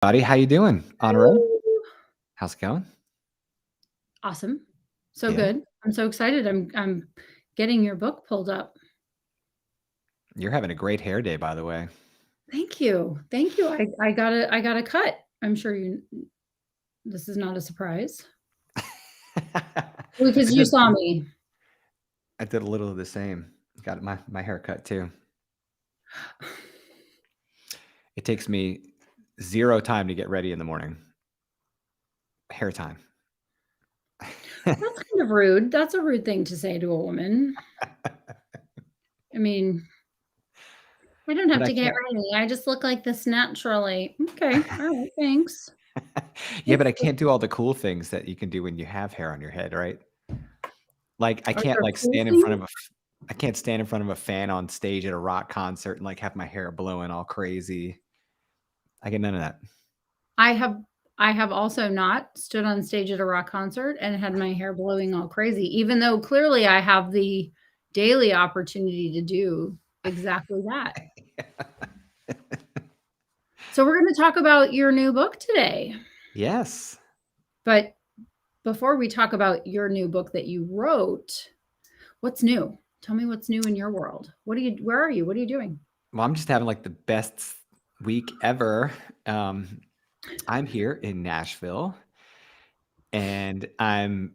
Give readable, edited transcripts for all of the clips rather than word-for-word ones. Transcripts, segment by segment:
Buddy, how you doing? On a roll? Hello. How's it going? Awesome. So Yeah, good. I'm so excited. I'm getting your book pulled up. you're having a great hair day, by the way. Thank you. Thank you. I got a cut. I'm sure this is not a surprise I because you did saw me. I did a little of the same. Got my haircut too. It takes me zero time to get ready in the morning. Hair time. That's kind of rude. That's a rude thing to say to a woman. I mean, I don't But have I to get can't. ready. I just look like this naturally. Okay. All right. Thanks. Yeah, but Thanks. I can't do all the cool things that you can do when you have hair on your head, right? Like I Are can't there like cool stand in front things? of I can't stand in front of a fan on stage at a rock concert and like have my hair blowing all crazy. I get none of that. I have I have also not stood on stage at a rock concert and had my hair blowing all crazy, even though clearly I have the daily opportunity to do exactly that. So we're going to talk about your new book today. Yes. But before we talk about your new book that you wrote, what's new? Tell me what's new in your world. Where are you? What are you doing? Well, I'm just having like the best week ever. Um, I'm here in Nashville and I'm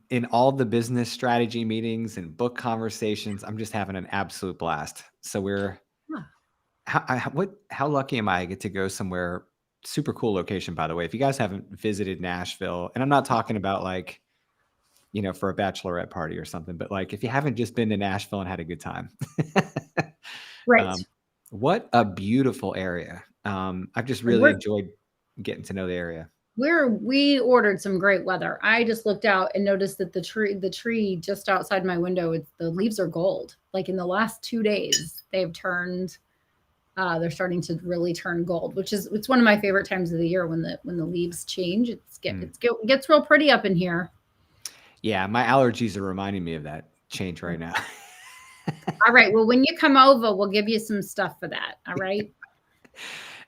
in all the business strategy meetings and book conversations. I'm just having an absolute blast. So Ah, how lucky am I get to go somewhere super cool location, by the way. If you guys haven't visited Nashville, and I'm not talking about like, for a bachelorette party or something, but like if you haven't just been to Nashville and had a good time. right. um, what a beautiful area. I've just really We're enjoyed getting to know the area. we ordered some great weather. I just looked out and noticed that the tree just outside my window, the leaves are gold. Like in the last 2 days, they're starting to really turn gold, it's one of my favorite times of the year when the leaves change. Mm. It gets real pretty up in here. Yeah, my allergies are reminding me of that change right now. All right. Well, when you come over, we'll give you some stuff for that. All right.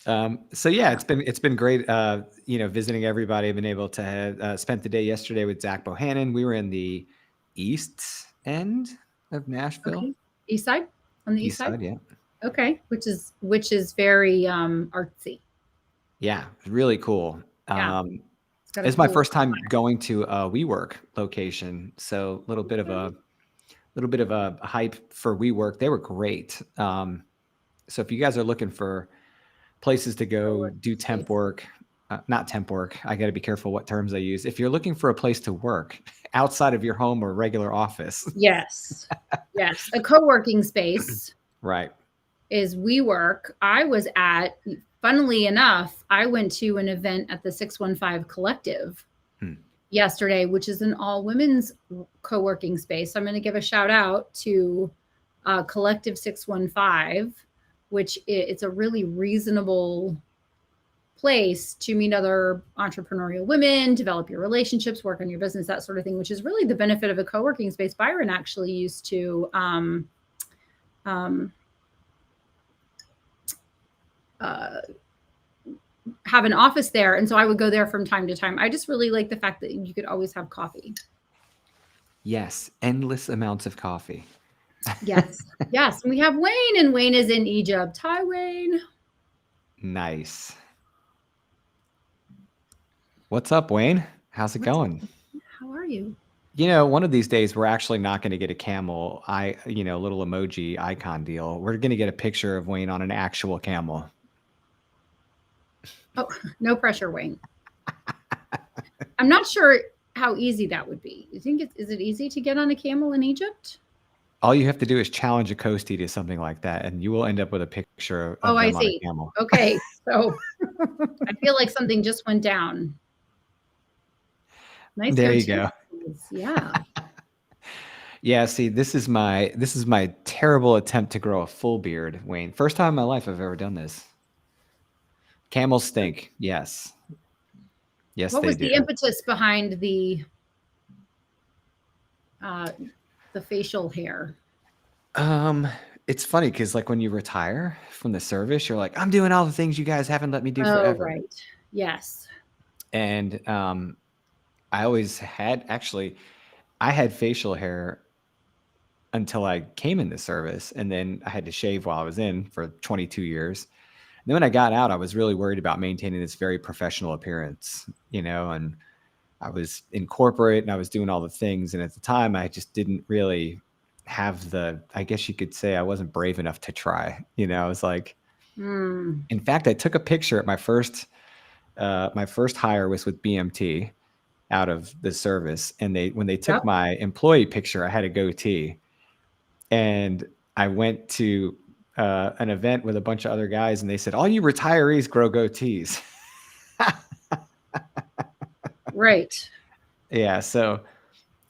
So yeah, it's been great. Visiting everybody. I've been able to have spent the day yesterday with Zach Bohannon. We were in the east end of Nashville, Okay. East side, on the east east side. side. Yeah, Okay. Which is very artsy. yeah, really cool. Yeah. It's got a It's my cool. first time going to a WeWork location, so a little bit of a hype for WeWork. They were great. So if you guys are looking for places to go Co-working do temp space. work, not temp work. I got to be careful what terms I use. If you're looking for a place to work outside of your home or regular office, Yes. Yes. A co-working space right? is WeWork. Funnily enough, I went to an event at the 615 Collective Hmm. yesterday, which is an all women's co-working space. I'm going to give a shout out to Collective 615, it's a really reasonable place to meet other entrepreneurial women, develop your relationships, work on your business, that sort of thing, which is really the benefit of a co-working space. Byron actually used to um, uh, have an office there. And so I would go there from time to time. I just really like the fact that you could always have coffee. Yes, endless amounts of coffee. Yes. Yes. And we have Wayne, and Wayne is in Egypt. Hi, Wayne. Nice. What's up, Wayne? How's it What's up? going? How are you? One of these days we're actually not going to get a camel, little emoji icon deal. We're going to get a picture of Wayne on an actual camel. Oh, no pressure, Wayne. I'm not sure how easy that would be. You think is it easy to get on a camel in Egypt? All you have to do is challenge a coastie to something like that, and you will end up with a picture Oh, of I them on a see. camel. Okay. So I feel like something just went down. Nice There hair you too. go. Yeah. Yeah, see, this is my terrible attempt to grow a full beard, Wayne. First time in my life I've ever done this. Camels stink. Yes. Yes, What they was do. the impetus behind uh, the facial hair? Um, it's funny because like when you retire from the service, you're like, I'm doing all the things you guys haven't let me do Oh, forever. right. Yes. And I had facial hair until I came into service, and then I had to shave while I was in for 22 years. And then when I got out, I was really worried about maintaining this very professional appearance, and I was in corporate and I was doing all the things. And at the time, I just didn't really have I guess you could say I wasn't brave enough to try. I was like, in fact, I took a picture at my first hire was with BMT out of the service. And when they took Yep. my employee picture, I had a goatee. And I went to an event with a bunch of other guys, and they said, all you retirees grow goatees. Right. Yeah. So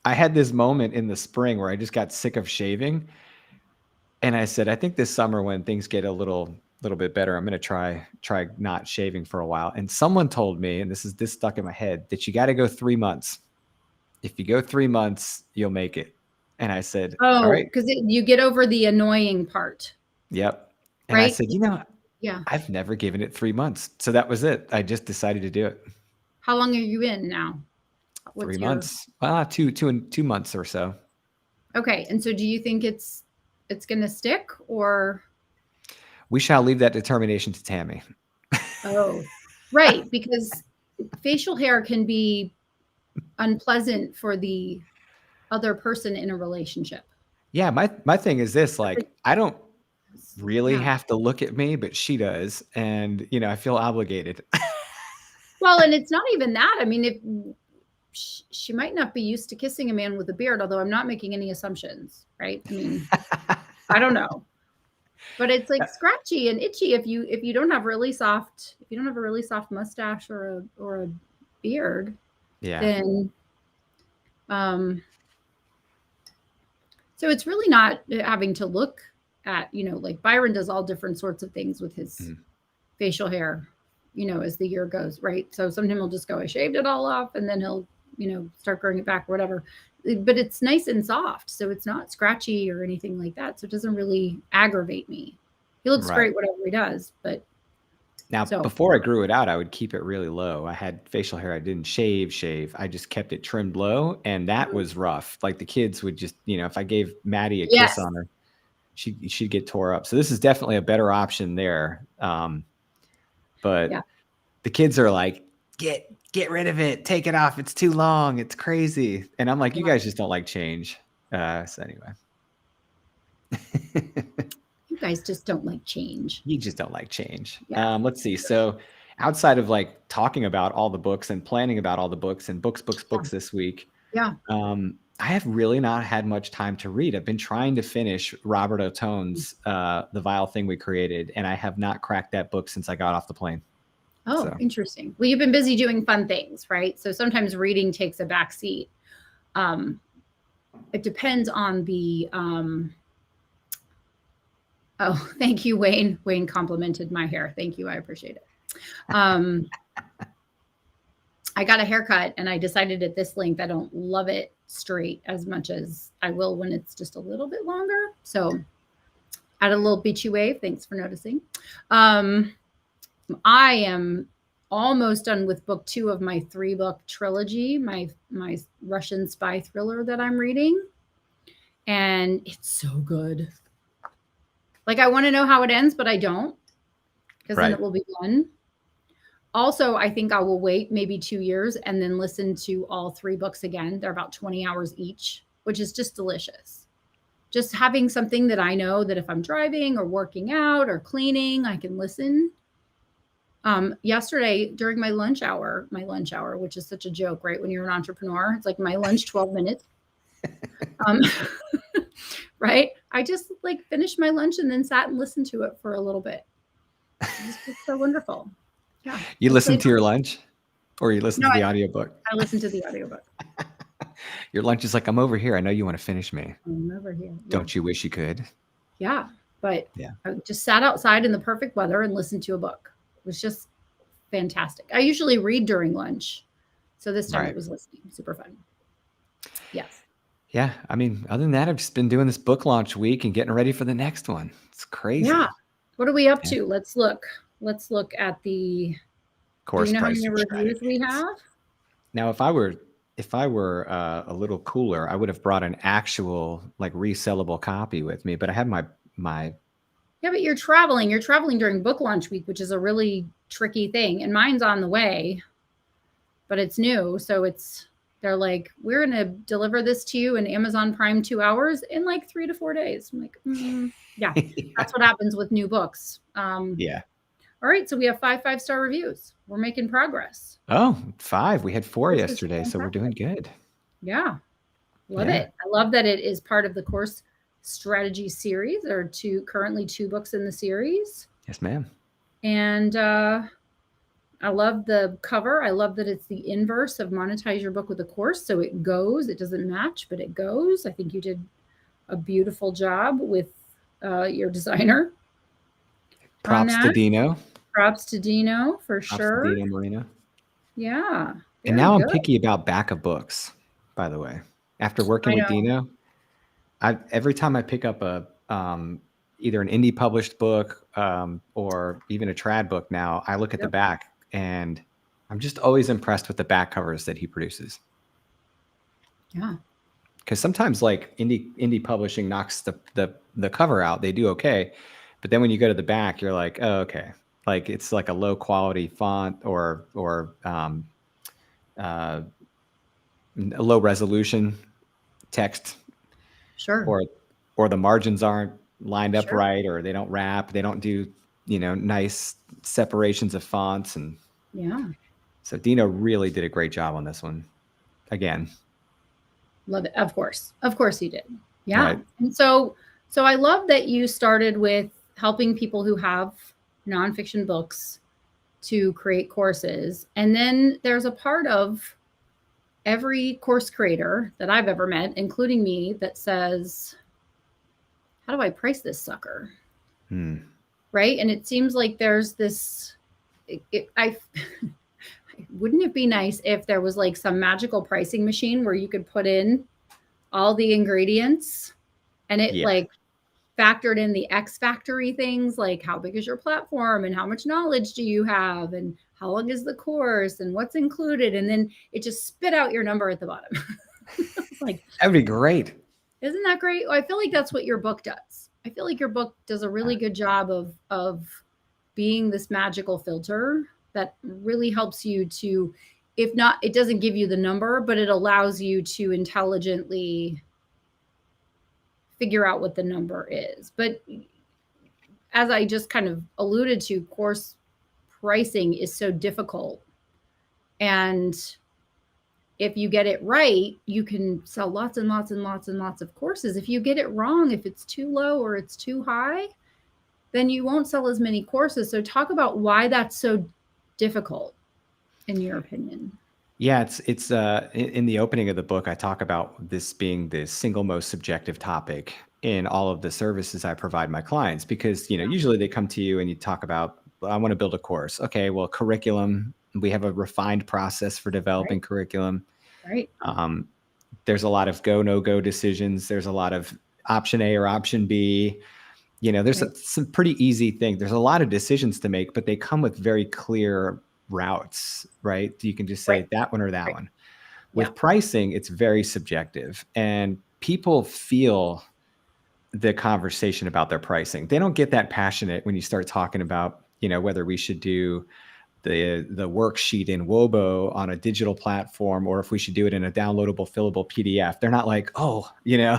I had this moment in the spring where I just got sick of shaving. And I said, I think this summer when things get a little bit better, I'm going to try not shaving for a while. And someone told me, and this stuck in my head, that you got to go 3 months. If you go 3 months, you'll make it. And I said, all Oh, right. because you get over the annoying part. Yep. And I Right? said, Yeah. I've never given it 3 months. So that was it. I just decided to do it. How long are you in now? 3 What's your months. Well, 2 months or so. Okay. And so do you think it's gonna stick, or We shall leave that determination to Tammy. oh, right, because facial hair can be unpleasant for the other person in a relationship. Yeah, my thing is this, like, I don't really Yeah. have to look at me, but she does. And, I feel obligated. Well, and it's not even that. I mean, if she might not be used to kissing a man with a beard, although I'm not making any assumptions, right? I mean, I don't know. But it's like scratchy and itchy if you don't have a really soft mustache or a beard, Yeah. then so it's really not having to look at, like Byron does all different sorts of things with his facial hair, as the year goes, right? So sometimes he'll just go, I shaved it all off, and then he'll, start growing it back or whatever. But it's nice and soft, so it's not scratchy or anything like that. So it doesn't really aggravate me. He looks Right. great whatever he does, but Now, before I grew it out, I would keep it really low. I had facial hair. I didn't shave. I just kept it trimmed low, and that was rough. Like the kids would just, if I gave Maddie a kiss on her, she'd get tore up. So this is definitely a better option there. But the kids are like, get rid of it. Take it off. It's too long. It's crazy. And I'm like, you guys just don't like change. So anyway. You guys just don't like change. You just don't like change. Yeah. Let's see. So outside of like talking about all the books and planning about all the books and books this week, I have really not had much time to read. I've been trying to finish Robert Otone's The Vile Thing We Created, and I have not cracked that book since I got off the plane. Oh, interesting. Well, you've been busy doing fun things, right? So sometimes reading takes a back seat. It depends on the oh, thank you, Wayne. Wayne complimented my hair. Thank you. I appreciate it. I got a haircut and I decided at this length I don't love it straight as much as I will when it's just a little bit longer. So add a little beachy wave. Thanks for noticing. I am almost done with book 2 of my 3-book trilogy, my Russian spy thriller that I'm reading. And it's so good. Like, I want to know how it ends, but I don't, because then it will be done. Also, I think I will wait maybe 2 years and then listen to all 3 books again. They're about 20 hours each, which is just delicious. Just having something that I know that if I'm driving or working out or cleaning, I can listen. Yesterday during my lunch hour, which is such a joke, right? When you're an entrepreneur, it's like my lunch, 12 minutes. Right? I just like finished my lunch and then sat and listened to it for a little bit. It's just so wonderful. Yeah. You listen to your lunch, or you listen to the audiobook? I listen to the audiobook. Your lunch is like, I'm over here. I know you want to finish me. I'm over here. Yeah. Don't you wish you could? Yeah. But I just sat outside in the perfect weather and listened to a book. It was just fantastic. I usually read during lunch. So this time it was listening. Super fun. Yes. Yeah. I mean, other than that, I've just been doing this book launch week and getting ready for the next one. It's crazy. Yeah. What are we up to? Let's look. Let's look at the Do you course know how many pricing reviews we strategies. have? Now, if I were a little cooler, I would have brought an actual like resellable copy with me. But I had my Yeah, but you're traveling. You're traveling during book launch week, which is a really tricky thing. And mine's on the way, but it's new. So they're like, we're going to deliver this to you in Amazon Prime 2 hours in like 3 to 4 days. I'm like, yeah, that's what happens with new books. yeah. All right. So we have 5 5-star reviews. We're making progress. Oh, 5. We had 4 This is yesterday, so we're doing fantastic. good. Yeah. Love Yeah. it. I love that it is part of the course strategy series. There are currently 2 books in the series. Yes, ma'am. And I love the cover. I love that it's the inverse of monetize your book with a course. So it goes, it doesn't match, but it goes. I think you did a beautiful job with your designer on Props to that. Dino. Props to Dino for Props to sure. Dino Marino. Yeah. And Very now I'm good. picky about back of books, by the way. After working I with know. Dino, every time I pick up a either an indie published book or even a trad book now, I look at the Yep. back and I'm just always impressed with the back covers that he produces. Yeah. Because sometimes like indie publishing knocks the cover out, they do okay, but then when you go to the back, you're like, oh, okay, like it's like a low quality font or a low resolution text, Sure. or the margins aren't lined up Sure. right, or they don't wrap, they don't do nice separations of fonts, and Yeah. so Dino really did a great job on this one again. Love it. Of course. Of course you did. Yeah. Right. And so I love that you started with helping people who have nonfiction books to create courses. And then there's a part of every course creator that I've ever met, including me, that says, how do I price this sucker? Right. And it seems like there's this, wouldn't it be nice if there was like some magical pricing machine where you could put in all the ingredients and it Yeah. like factored in the X factory things, like how big is your platform and how much knowledge do you have and how long is the course and what's included, and then it just spit out your number at the bottom. Like, that'd be great. isn't that great? I feel like that's what your book does. I feel like your book does a really good job of being this magical filter that really helps you to, if not, it doesn't give you the number, but it allows you to intelligently figure out what the number is. But as I just kind of alluded to, course pricing is so difficult. And if you get it right, you can sell lots and lots and lots and lots of courses. If you get it wrong, if it's too low or it's too high, then you won't sell as many courses. So talk about why that's so difficult, in your opinion. Yeah, it's in the opening of the book, I talk about this being the single most subjective topic in all of the services I provide my clients, because usually they come to you and you talk about, I want to build a course. Okay, well, curriculum, we have a refined process for developing Right. curriculum. Right. There's a lot of go no go decisions. There's a lot of option A or option B. There's Right. some pretty easy things. There's a lot of decisions to make, but they come with very clear routes, right? You can just say Right. that one or that Right. one. Yeah. With pricing, it's very subjective, and people feel the conversation about their pricing. They don't get that passionate when you start talking about, whether we should do the worksheet in Wobo on a digital platform, or if we should do it in a downloadable, fillable PDF. They're not like, oh,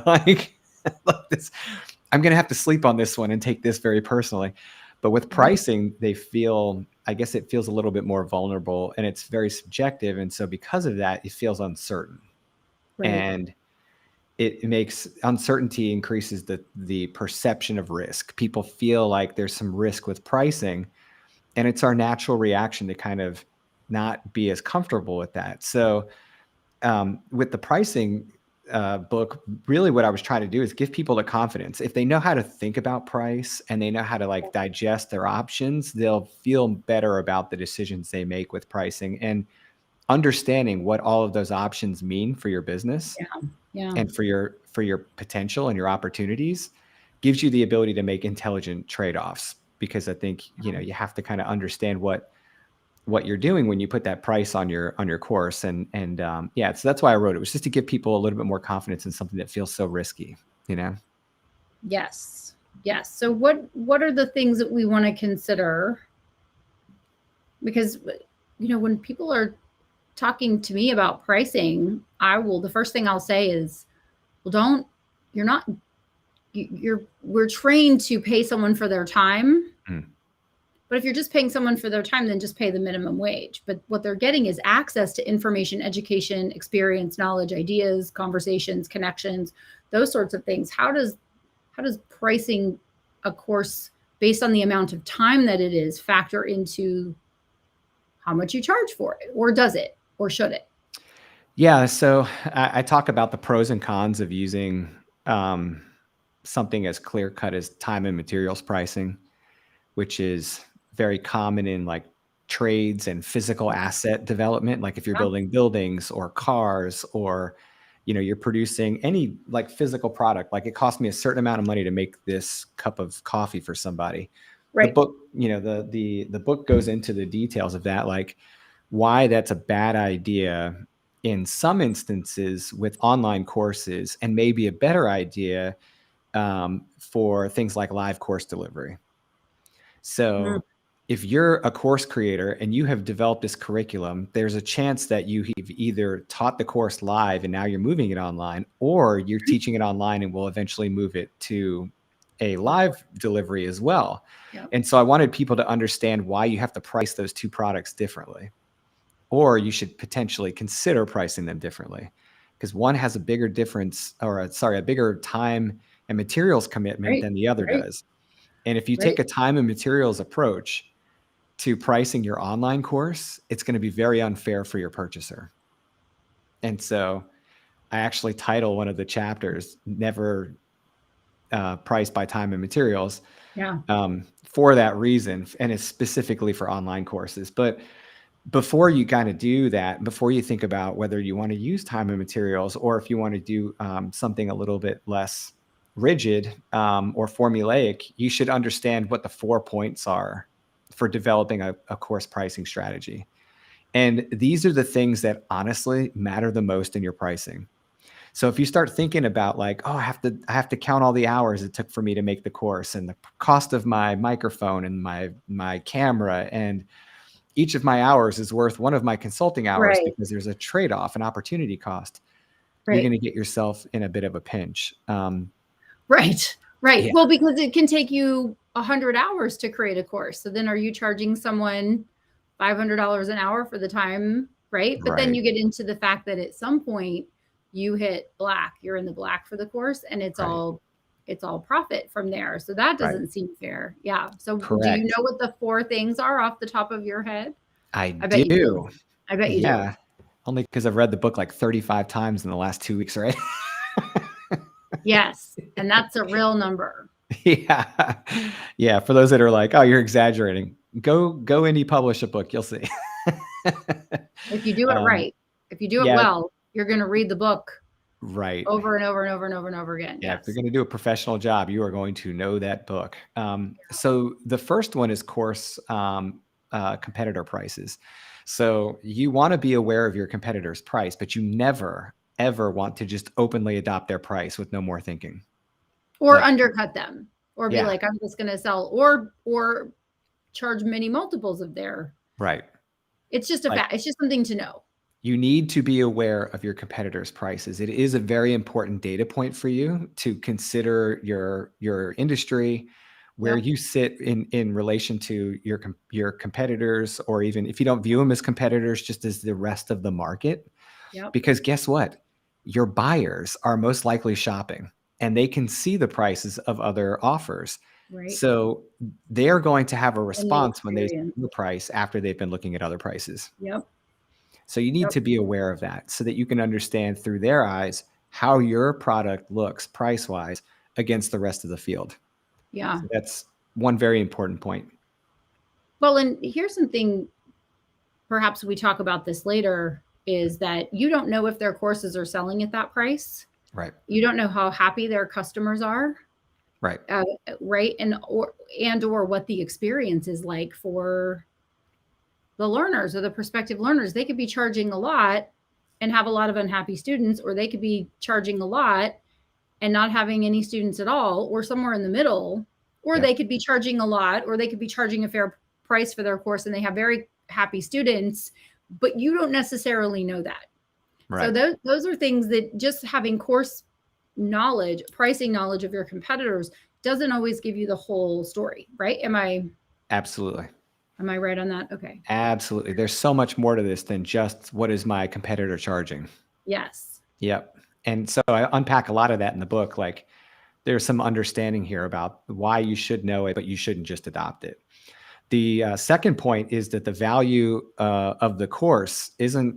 like this, I'm going to have to sleep on this one and take this very personally. But with pricing, they feel, I guess it feels a little bit more vulnerable, and it's very subjective. And so because of that, it feels uncertain. Right. And it makes uncertainty increases the perception of risk. People feel like there's some risk with pricing, and it's our natural reaction to kind of not be as comfortable with that. So with the pricing book, really what I was trying to do is give people the confidence. If they know how to think about price and they know how to like digest their options, they'll feel better about the decisions they make with pricing, and understanding what all of those options mean for your business Yeah. and for your potential and your opportunities gives you the ability to make intelligent trade-offs. Because I think, you have to kind of understand what what you're doing when you put that price on your course. And yeah, so that's why I wrote it. It was just to give people a little bit more confidence in something that feels so risky, you know? Yes. Yes. So what are the things that we want to consider? Because when people are talking to me about pricing, the first thing I'll say is, well, we're trained to pay someone for their time. But if you're just paying someone for their time, then just pay the minimum wage. But what they're getting is access to information, education, experience, knowledge, ideas, conversations, connections, those sorts of things. How does pricing a course based on the amount of time that it is factor into how much you charge for it? Or does it? Or should it? Yeah. So I talk about the pros and cons of using something as clear cut as time and materials pricing, which is very common in like trades and physical asset development. Like if you're building buildings or cars, or, you're producing any like physical product, like it cost me a certain amount of money to make this cup of coffee for somebody. Right. The book, the book goes into the details of that, like why that's a bad idea in some instances with online courses, and maybe a better idea for things like live course delivery. So if you're a course creator and you have developed this curriculum, there's a chance that you have either taught the course live and now you're moving it online, or you're teaching it online and will eventually move it to a live delivery as well. Yep. And so I wanted people to understand why you have to price those two products differently, or you should potentially consider pricing them differently, because one has a bigger difference, or a bigger time and materials commitment than the other does. And if you take a time and materials approach to pricing your online course, it's going to be very unfair for your purchaser. And so I actually title one of the chapters, Never Priced by Time and Materials, for that reason. And it's specifically for online courses. But before you kind of do that, before you think about whether you want to use time and materials, or if you want to do something a little bit less rigid or formulaic, you should understand what the 4 points are for developing a course pricing strategy. And these are the things that honestly matter the most in your pricing. So if you start thinking about like, oh, I have to count all the hours it took for me to make the course, and the cost of my microphone and my camera, and each of my hours is worth one of my consulting hours because there's a trade-off, an opportunity cost, you're going to get yourself in a bit of a pinch. Right. Yeah. Well, because it can take you 100 hours to create a course. So then are you charging someone $500 an hour for the time? Right. But then you get into the fact that at some point you hit black, you're in the black for the course, and it's all profit from there. So that doesn't seem fair. Yeah. So do you know what the 4 things are off the top of your head? I bet you do. I bet you do. Only because I've read the book like 35 times in the last 2 weeks, right? Yes. And that's a real number. Yeah. Yeah. For those that are like, oh, you're exaggerating, go indie publish a book. You'll see. If you do it right, if you do it well, you're going to read the book over and over and over and over and over again. Yeah. If you're going to do a professional job, you are going to know that book. So the first one is course competitor prices. So you want to be aware of your competitor's price, but you never, ever want to just openly adopt their price with no more thinking. Or undercut them, or be like, I'm just going to sell, or charge many multiples of their. Right. It's just a fact. It's just something to know. You need to be aware of your competitors' prices. It is a very important data point for you to consider your industry, where you sit in relation to your competitors, or even if you don't view them as competitors, just as the rest of the market. Because guess what? Your buyers are most likely shopping, and they can see the prices of other offers. So they're going to have a response when they see the price after they've been looking at other prices. So you need to be aware of that so that you can understand through their eyes how your product looks price-wise against the rest of the field. Yeah. So that's one very important point. Well, and here's something, perhaps we talk about this later, is that you don't know if their courses are selling at that price. Right. You don't know how happy their customers are. Right. Right. And or what the experience is like for the learners or the prospective learners. They could be charging a lot and have a lot of unhappy students, or they could be charging a lot and not having any students at all, or somewhere in the middle, or Yep. they could be charging a lot, or they could be charging a fair price for their course and they have very happy students, but you don't necessarily know that. So Right. those are things that just having course knowledge, pricing knowledge of your competitors doesn't always give you the whole story, right? Absolutely. Am I right on that? Okay. Absolutely. There's so much more to this than just what is my competitor charging. Yes. Yep. And so I unpack a lot of that in the book. Like there's some understanding here about why you should know it, but you shouldn't just adopt it. The second point is that the value of the course isn't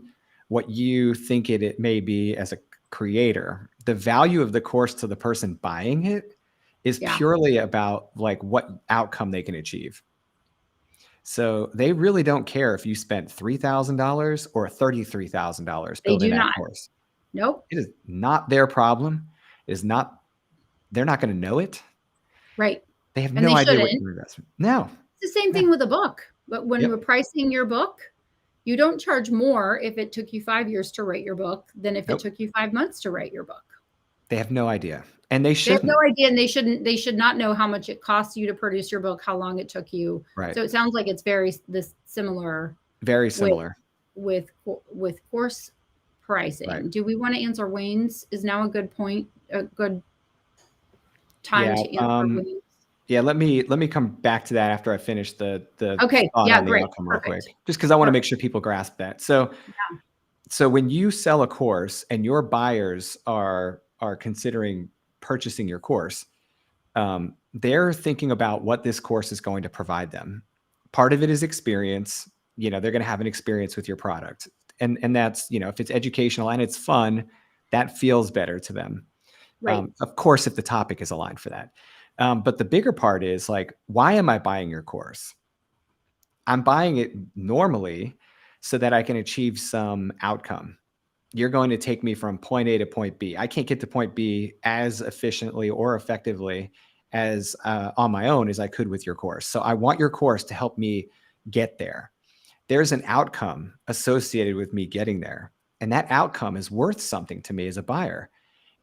what you think it may be as a creator. The value of the course to the person buying it is Yeah. purely about like what outcome they can achieve. So they really don't care if you spent $3,000 or $33,000 They building do that not. course. Nope. It is not their problem. It is not, they're not going to know it. Right. They have And no they idea what shouldn't. your investment. No. It's the same No. thing with a book. But when Yep. we're pricing your book, you don't charge more if it took you 5 years to write your book than if it Nope. took you 5 months to write your book. They have no idea. And they They have no shouldn't. idea, and they should not know how much it costs you to produce your book, how long it took you. Right. So it sounds like it's very this similar Very similar. with course pricing. Right. Do we want to answer Wayne's? Is now a good point, a good time Yeah. to answer Wayne's? Yeah, let me come back to that after I finish the Okay. thought Yeah, on the great. outcome real quick, Perfect. just because I want to make sure people grasp that. So, Yeah. so when you sell a course and your buyers are considering purchasing your course, they're thinking about what this course is going to provide them. Part of it is experience. You know, they're going to have an experience with your product, and that's, you know, if it's educational and it's fun, that feels better to them. Right. Of course, if the topic is aligned for that. But the bigger part is like, why am I buying your course? I'm buying it normally so that I can achieve some outcome. You're going to take me from point A to point B. I can't get to point B as efficiently or effectively as on my own as I could with your course. So I want your course to help me get there. There's an outcome associated with me getting there. And that outcome is worth something to me as a buyer.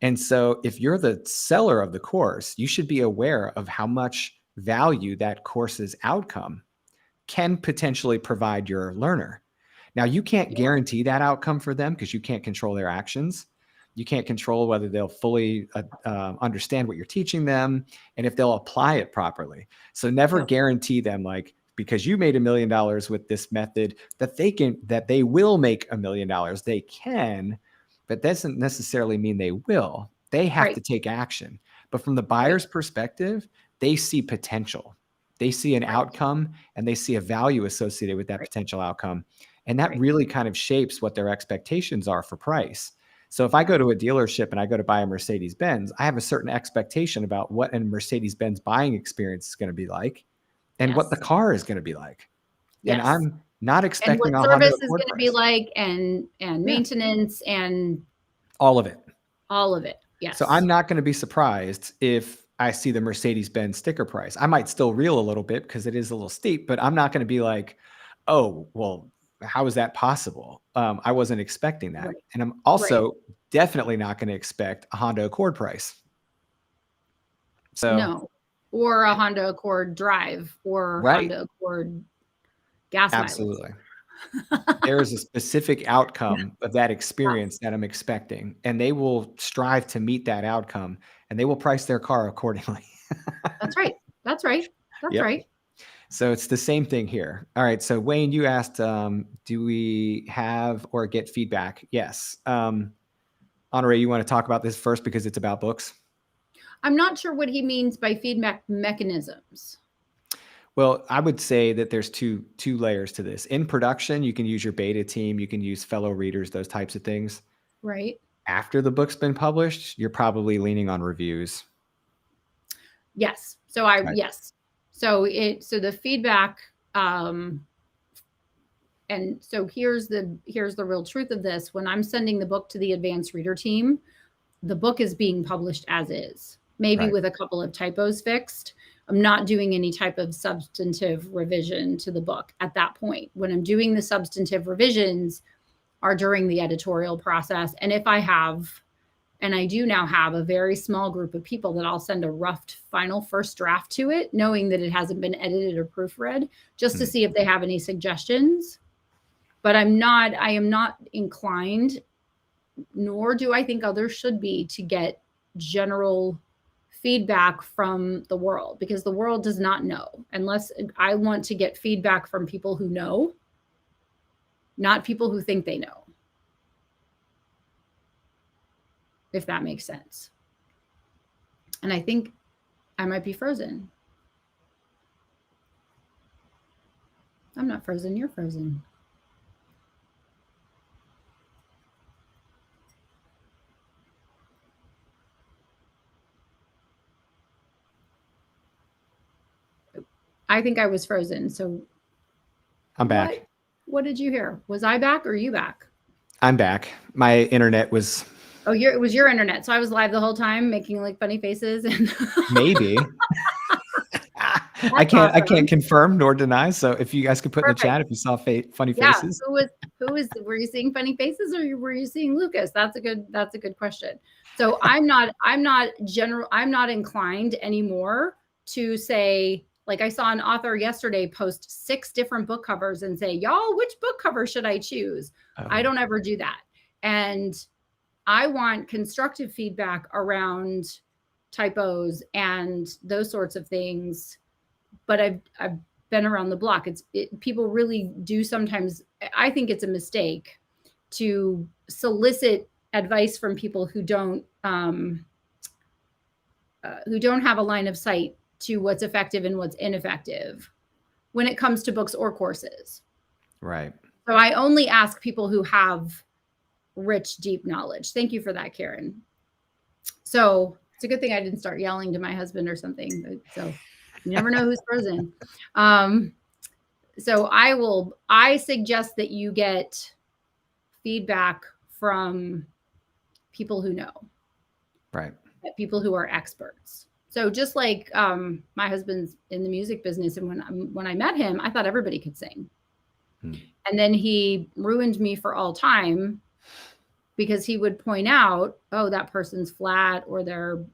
And so if you're the seller of the course, you should be aware of how much value that course's outcome can potentially provide your learner. Now, you can't guarantee that outcome for them because you can't control their actions. You can't control whether they'll fully understand what you're teaching them and if they'll apply it properly. So never guarantee them, like, because you made $1 million with this method, that they will make $1 million. They can, but that doesn't necessarily mean they will. They have to take action. But from the buyer's perspective, they see potential. They see an outcome and they see a value associated with that potential outcome. And that really kind of shapes what their expectations are for price. So if I go to a dealership and I go to buy a Mercedes-Benz, I have a certain expectation about what a Mercedes-Benz buying experience is going to be like and what the car is going to be like. And I'm not And expecting what a Honda service is Accord going to be price. like, and maintenance and All of it. all of it. Yes. So I'm not going to be surprised if I see the Mercedes-Benz sticker price. I might still reel a little bit because it is a little steep, but I'm not going to be like, oh, well, how is that possible? I wasn't expecting that. And I'm also definitely not going to expect a Honda Accord price. So no, or a Honda Accord Drive or Honda Accord gas mileage. Absolutely. There is a specific outcome of that experience that I'm expecting, and they will strive to meet that outcome, and they will price their car accordingly. That's right. That's right. That's right. So it's the same thing here. All right. So Wayne, you asked, do we have or get feedback? Yes. Honore, you want to talk about this first because it's about books? I'm not sure what he means by feedback mechanisms. Well, I would say that there's two layers to this. In production, you can use your beta team, you can use fellow readers, those types of things. Right. After the book's been published, you're probably leaning on reviews. Yes. So yes. So the feedback, and so here's the real truth of this. When I'm sending the book to the advanced reader team, the book is being published as is, maybe with a couple of typos fixed. I'm not doing any type of substantive revision to the book at that point. When I'm doing the substantive revisions are during the editorial process. And if I have, and I do now have a very small group of people that I'll send a rough final first draft to it, knowing that it hasn't been edited or proofread, just to see if they have any suggestions. But I am not inclined, nor do I think others should be, to get general feedback from the world, because the world does not know. Unless I want to get feedback from people who know, not people who think they know. If that makes sense. And I think I might be frozen. I'm not frozen, you're frozen. I think I was frozen. So I'm back. What did you hear? Was I back or you back? I'm back. My internet was. Oh, it was your internet. So I was live the whole time making like funny faces and maybe. I can't confirm nor deny. So if you guys could put in the chat if you saw funny faces. Were you seeing funny faces or were you seeing Lucas? That's a good question. So I'm not inclined anymore to say, like I saw an author yesterday post 6 different book covers and say, y'all, which book cover should I choose? I don't ever do that. And I want constructive feedback around typos and those sorts of things. But I've been around the block. People really do sometimes. I think it's a mistake to solicit advice from people who don't have a line of sight to what's effective and what's ineffective when it comes to books or courses. Right. So I only ask people who have rich, deep knowledge. Thank you for that, Karen. So it's a good thing I didn't start yelling to my husband or something. So you never know who's frozen. So I suggest that you get feedback from people who know. Right. People who are experts. So just like my husband's in the music business, and when I met him, I thought everybody could sing. And then he ruined me for all time because he would point out, oh, that person's flat or they're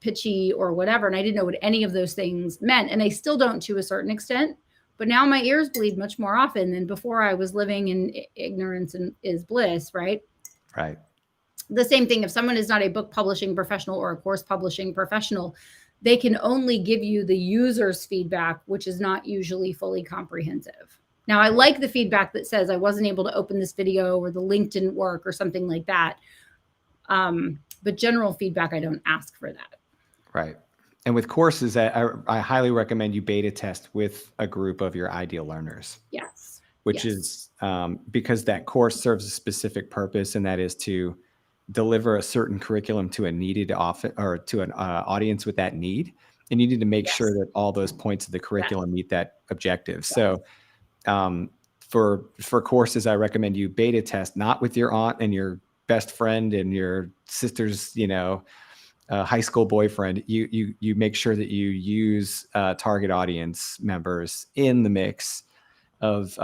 pitchy or whatever. And I didn't know what any of those things meant. And I still don't to a certain extent. But now my ears bleed much more often than before. I was living in ignorance and is bliss, right? Right. The same thing, if someone is not a book publishing professional or a course publishing professional, they can only give you the user's feedback, which is not usually fully comprehensive. Now, I like the feedback that says I wasn't able to open this video or the link didn't work or something like that. But general feedback, I don't ask for that. Right. And with courses, I highly recommend you beta test with a group of your ideal learners. Yes. Which is because that course serves a specific purpose, and that is to deliver a certain curriculum to a needed or to an audience with that need. And you need to make sure that all those points of the curriculum meet that objective. So for courses, I recommend you beta test, not with your aunt and your best friend and your sister's, high school boyfriend. You make sure that you use target audience members in the mix of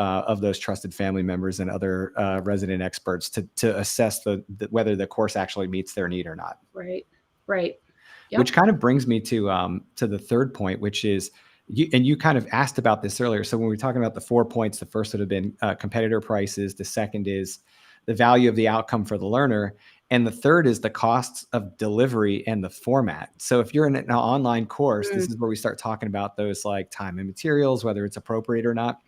those trusted family members and other resident experts to assess whether the course actually meets their need or not. Right. Yep. Which kind of brings me to the third point, which is, you kind of asked about this earlier. So when we're talking about the 4 points, the first would have been competitor prices. The second is the value of the outcome for the learner. And the third is the costs of delivery and the format. So if you're in an online course, this is where we start talking about those like time and materials, whether it's appropriate or not.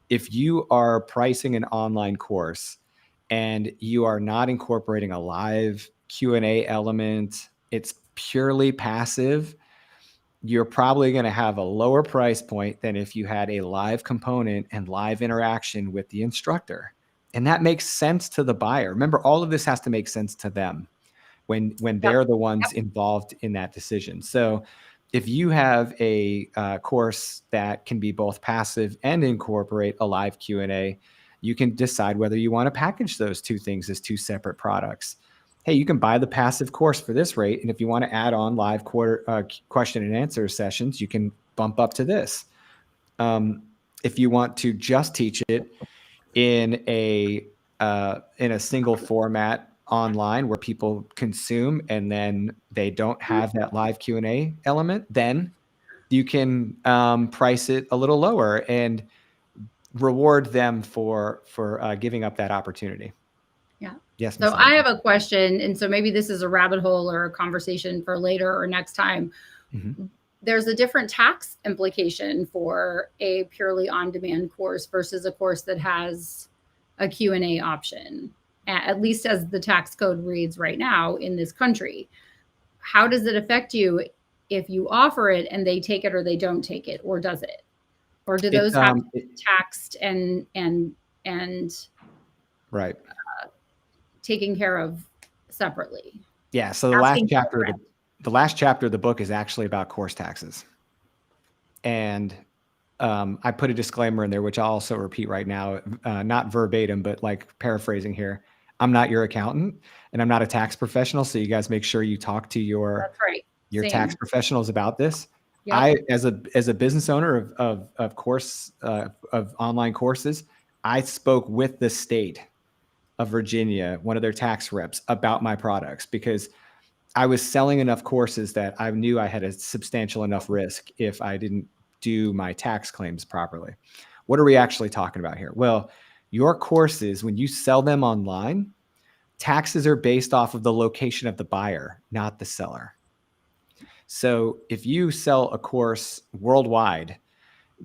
If you are pricing an online course and you are not incorporating a live Q&A element, it's purely passive, you're probably going to have a lower price point than if you had a live component and live interaction with the instructor. And that makes sense to the buyer. Remember, all of this has to make sense to them when they're the ones involved in that decision. So if you have a course that can be both passive and incorporate a live Q&A, you can decide whether you want to package those two things as two separate products. hey, you can buy the passive course for this rate. And if you want to add on live question and answer sessions, you can bump up to this. If you want to just teach it in a single format online where people consume and then they don't have that live Q&A element, then you can price it a little lower and reward them for giving up that opportunity. Yeah. Yes. So I have a question, and so maybe this is a rabbit hole or a conversation for later or next time. Mm-hmm. There's a different tax implication for a purely on-demand course versus a course that has a Q&A option, at least as the tax code reads right now in this country. How does it affect you if you offer it and they take it or they don't take it, or does it? Or do those have to be taxed and right taken care of separately? Yeah. So the last chapter of the book is actually about course taxes. And I put a disclaimer in there, which I'll also repeat right now, not verbatim, but like paraphrasing here. I'm not your accountant and I'm not a tax professional. So you guys make sure you talk to your tax professionals about this. Yep. I, as a business owner of online courses, I spoke with the state of Virginia, one of their tax reps, about my products because I was selling enough courses that I knew I had a substantial enough risk if I didn't do my tax claims properly. What are we actually talking about here? Well, your courses, when you sell them online, taxes are based off of the location of the buyer, not the seller. So if you sell a course worldwide,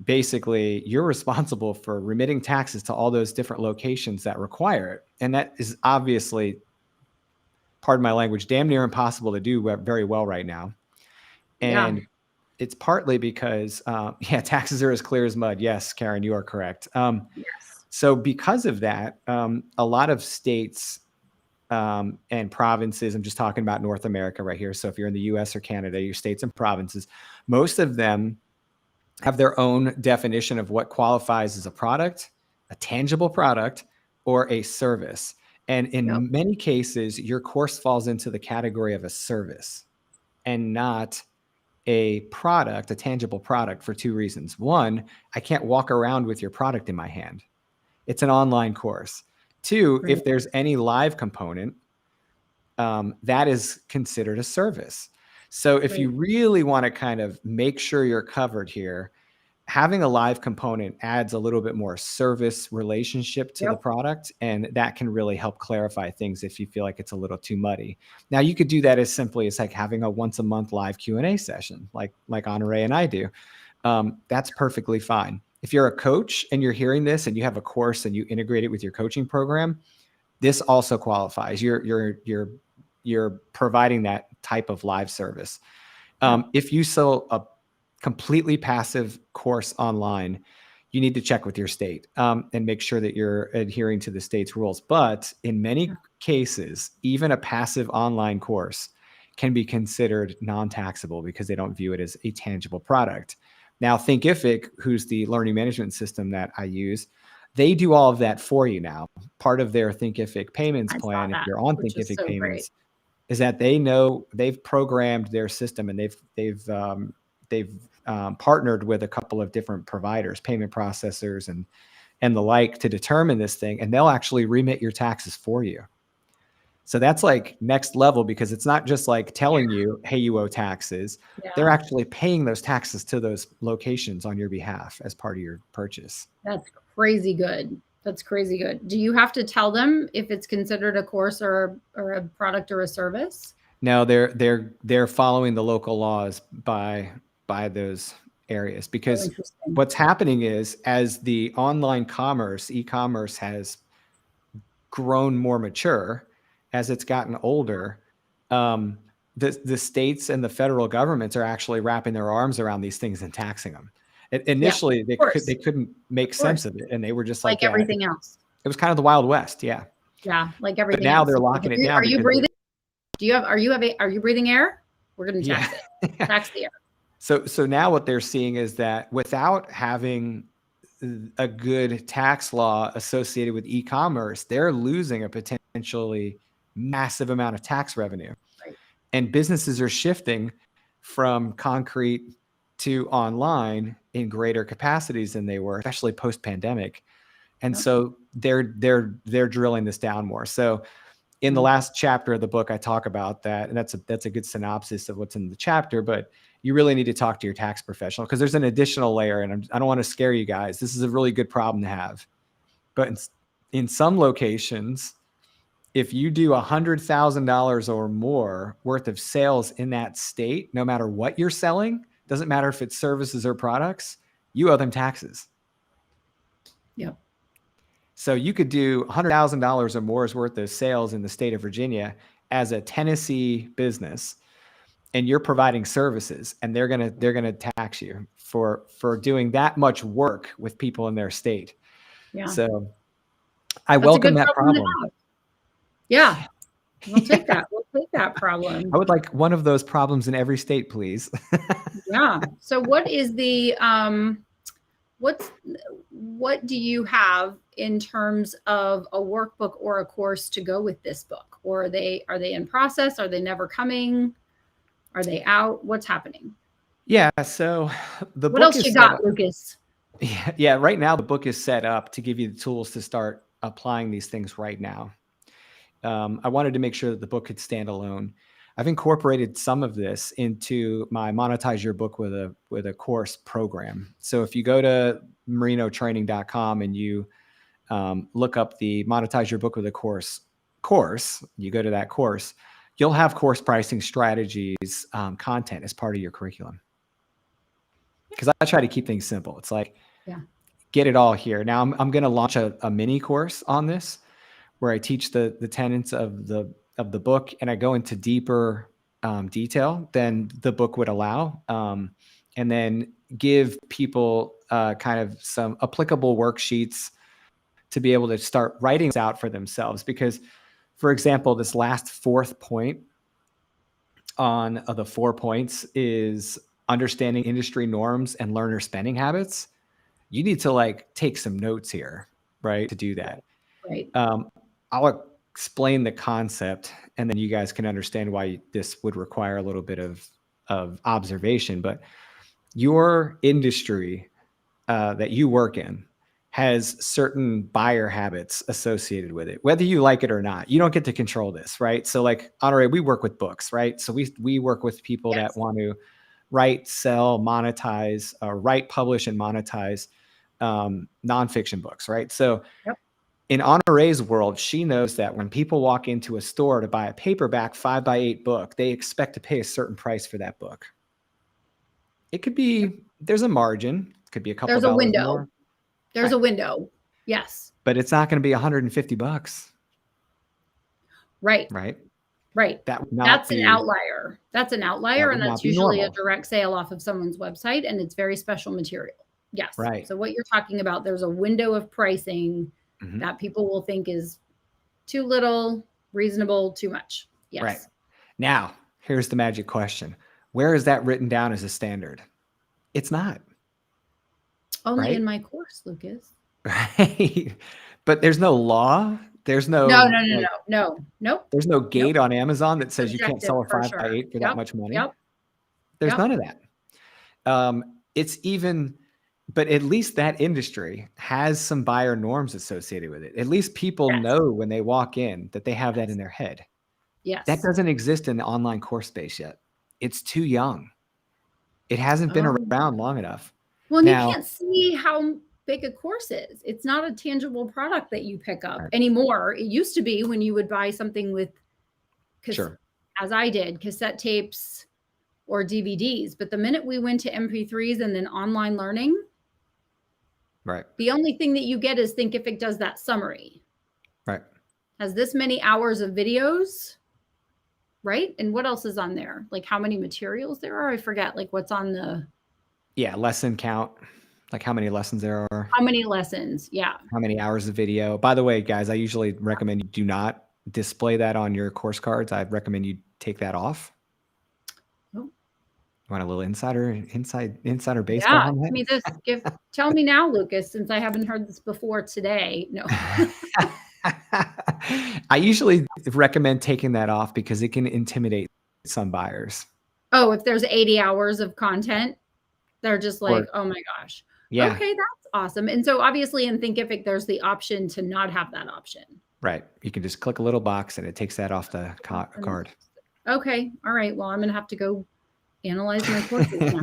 basically you're responsible for remitting taxes to all those different locations that require it. And that is obviously, pardon my language, damn near impossible to do very well right now. And it's partly because, taxes are as clear as mud. Yes, Karen, you are correct. Yes. So because of that, a lot of states and provinces, I'm just talking about North America right here. So if you're in the US or Canada, your states and provinces, most of them have their own definition of what qualifies as a product, a tangible product, or a service. And in many cases, your course falls into the category of a service and not a product, a tangible product, for two reasons. One, I can't walk around with your product in my hand. It's an online course. Two, if there's any live component, that is considered a service. So if you really want to kind of make sure you're covered here, having a live component adds a little bit more service relationship to the product, and that can really help clarify things if you feel like it's a little too muddy. Now, you could do that as simply as like having a once a month live Q&A session, like Honore and I do. That's perfectly fine. If you're a coach and you're hearing this and you have a course and you integrate it with your coaching program, this also qualifies. You're providing that type of live service. If you sell a completely passive course online, you need to check with your state and make sure that you're adhering to the state's rules. But in many cases, even a passive online course can be considered non-taxable because they don't view it as a tangible product. Now, Thinkific, who's the learning management system that I use, they do all of that for you now. Part of their Thinkific payments plan, if you're on Thinkific payments, is that they know they've programmed their system and they've partnered with a couple of different providers, payment processors and the like, to determine this thing, and they'll actually remit your taxes for you. So that's like next level, because it's not just like telling you, hey, you owe taxes. They're actually paying those taxes to those locations on your behalf as part of your purchase. That's crazy good. That's crazy good. Do you have to tell them if it's considered a course or a product or a service? No, they're following the local laws by those areas, because what's happening is, as the online e-commerce has grown more mature, as it's gotten older, the states and the federal governments are actually wrapping their arms around these things and taxing them. Initially, they couldn't make sense of it, and they were just like everything else. It was kind of the Wild West, yeah, like everything. But now they're locking it down. Are you breathing? Are you breathing air? We're going to tax it. Tax the air. So now what they're seeing is that without having a good tax law associated with e-commerce, they're losing a potentially massive amount of tax revenue. Right. And businesses are shifting from concrete to online in greater capacities than they were, especially post-pandemic. And Yep. so they're drilling this down more. So in the last chapter of the book, I talk about that, and that's a good synopsis of what's in the chapter. But you really need to talk to your tax professional, because there's an additional layer, and I don't want to scare you guys. This is a really good problem to have. But in some locations, if you do $100,000 or more worth of sales in that state, no matter what you're selling, doesn't matter if it's services or products, you owe them taxes. Yep. So you could do $100,000 or more worth of sales in the state of Virginia as a Tennessee business, and you're providing services, and they're gonna tax you for doing that much work with people in their state. Yeah. So I That's welcome a good that problem. to have. Yeah. We'll take that. We'll take that problem. I would like one of those problems in every state, please. Yeah. So what is the what do you have in terms of a workbook or a course to go with this book? Or are they in process? Are they never coming? Are they out? What's happening? Yeah. So the What book else is you set got, up. Lucas? Yeah. Right now, the book is set up to give you the tools to start applying these things right now. I wanted to make sure that the book could stand alone. I've incorporated some of this into my Monetize Your Book with a Course program. So if you go to marinotraining.com and you look up the Monetize Your Book with a Course, you go to that course, you'll have course pricing strategies content as part of your curriculum. Because I try to keep things simple. It's like, get it all here. Now I'm going to launch a mini course on this, where I teach the tenets of the book, and I go into deeper detail than the book would allow, and then give people kind of some applicable worksheets to be able to start writing this out for themselves. Because, for example, this last fourth point on the 4 points is understanding industry norms and learner spending habits. You need to take some notes here, right, to do that. Right. I'll explain the concept, and then you guys can understand why this would require a little bit of observation. But your industry that you work in has certain buyer habits associated with it, whether you like it or not. You don't get to control this, right? So Honore, we work with books, right? So we work with people that want to write, sell, monetize, write, publish, and monetize nonfiction books, right? So in Honore's world, she knows that when people walk into a store to buy a paperback 5x8 book, they expect to pay a certain price for that book. It could be, there's a margin. It could be a couple There's a dollars window. more. There's a window. Yes. But it's not going to be $150. Right. Right. Right. That's an outlier. That's an outlier. And that's usually a direct sale off of someone's website. And it's very special material. Yes. Right. So what you're talking about, there's a window of pricing that people will think is too little, reasonable, too much. Yes. Right. Now, here's the magic question. Where is that written down as a standard? It's not. Only in my course, Lucas. Right. But there's no law. There's no. Nope. There's no gate on Amazon that says you can't sell a 5x8 for that much money. There's none of that. It's even, but at least that industry has some buyer norms associated with it. At least people know when they walk in that they have that in their head. Yes. That doesn't exist in the online course space yet. It's too young. It hasn't been around long enough. Well, now, you can't see how big a course is. It's not a tangible product that you pick up anymore. It used to be when you would buy something with, as I did, cassette tapes or DVDs. But the minute we went to MP3s and then online learning, the only thing that you get is Thinkific does that summary. Right. Has this many hours of videos. Right. And what else is on there? Like how many materials there are? I forget what's on the. Yeah. Lesson count. Like how many lessons there are. How many lessons? Yeah. How many hours of video. By the way, guys, I usually recommend you do not display that on your course cards. I recommend you take that off. Oh. You want a little insider baseball on that? Give me this. Tell me now, Lucas, since I haven't heard this before today. No. I usually recommend taking that off because it can intimidate some buyers. Oh, if there's 80 hours of content, they're just like, Or oh my gosh. yeah, Okay, that's awesome. And so obviously in Thinkific, there's the option to not have that option. right. You can just click a little box and it takes that off the card. Okay. All right. Well, I'm going to have to go analyze my courses now.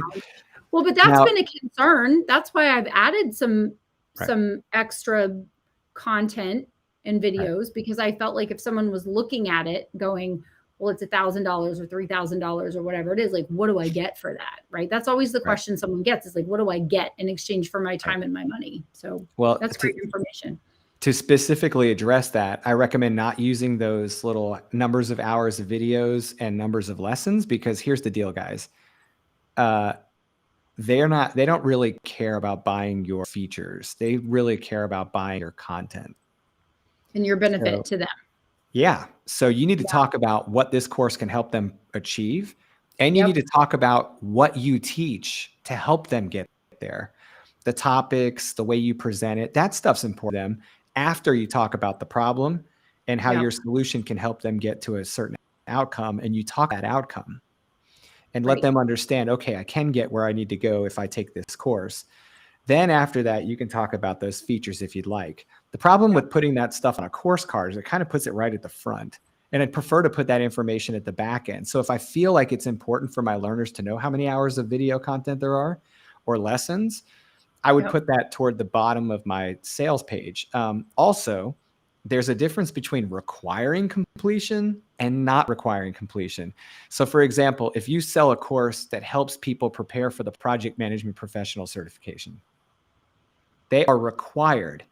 Well, but that's Now, been a concern. That's why I've added some right, extra content and right, videos, because I felt like if someone was looking at it going, well, it's $1,000 or $3,000 or whatever it is, like, what do I get for that? Right. That's always the right, question someone gets, is like, what do I get in exchange for my right. time and my money? So Well, that's great information. to specifically address that, I recommend not using those little numbers of hours of videos and numbers of lessons, because here's the deal, guys. They don't really care about buying your features. They really care about buying your content. And your benefit So, to them. yeah. So you need to Yeah. talk about what this course can help them achieve. And you Yep. need to talk about what you teach to help them get there. The topics, the way you present it, that stuff's important to them after you talk about the problem and how Yep. your solution can help them get to a certain outcome. And you talk that outcome and let Right. them understand, okay, I can get where I need to go if I take this course. Then after that, you can talk about those features if you'd like. The problem Yep. with putting that stuff on a course card is it kind of puts it right at the front. And I'd prefer to put that information at the back end. So if I feel like it's important for my learners to know how many hours of video content there are or lessons, I would Yep. put that toward the bottom of my sales page. Also, there's a difference between requiring completion and not requiring completion. So for example, if you sell a course that helps people prepare for the project management professional certification, they are required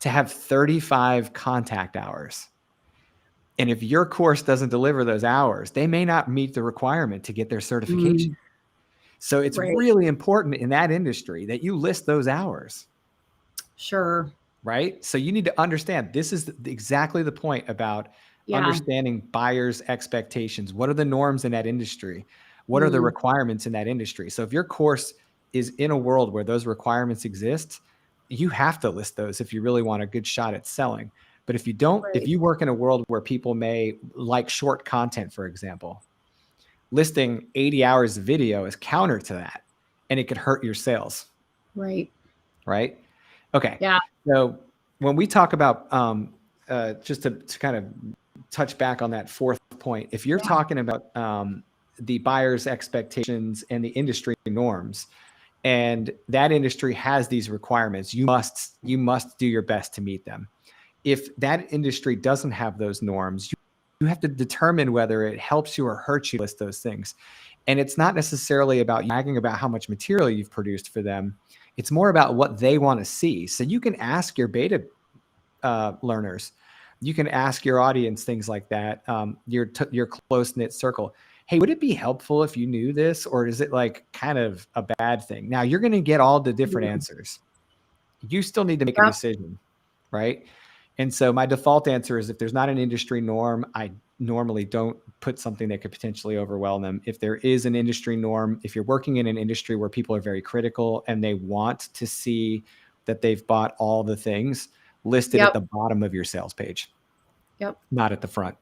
to have 35 contact hours. And if your course doesn't deliver those hours, they may not meet the requirement to get their certification. So it's Right. really important in that industry that you list those hours. Sure. Right? So you need to understand, this is exactly the point about understanding buyers' expectations. What are the norms in that industry? What are the requirements in that industry? So if your course is in a world where those requirements exist, you have to list those if you really want a good shot at selling. But if you don't, if Right. you work in a world where people may like short content, for example, listing 80 hours of video is counter to that, and it could hurt your sales. Right. Right? Okay. Yeah. So when we talk about, just to kind of touch back on that fourth point, if you're talking about the buyer's expectations and the industry norms, and that industry has these requirements, you must do your best to meet them. If that industry doesn't have those norms, you have to determine whether it helps you or hurts you to list those things. And it's not necessarily about bragging about how much material you've produced for them. It's more about what they want to see. So you can ask your beta learners, you can ask your audience things like that, your close-knit circle. Hey, would it be helpful if you knew this, or is it like kind of a bad thing? Now you're going to get all the different answers. You still need to make a decision, right? And so my default answer is, if there's not an industry norm, I normally don't put something that could potentially overwhelm them. If there is an industry norm, if you're working in an industry where people are very critical and they want to see that they've bought all the things, listed at the bottom of your sales page, not at the front.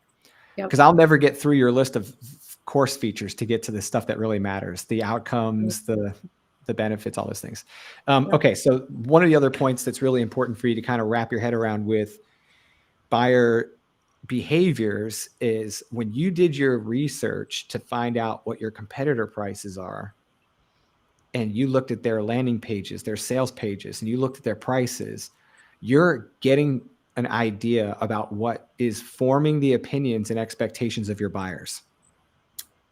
Because I'll never get through your list of course features to get to the stuff that really matters, the outcomes, the benefits, all those things. Okay, so one of the other points that's really important for you to kind of wrap your head around with buyer behaviors is, when you did your research to find out what your competitor prices are, and you looked at their landing pages, their sales pages, and you looked at their prices, you're getting an idea about what is forming the opinions and expectations of your buyers.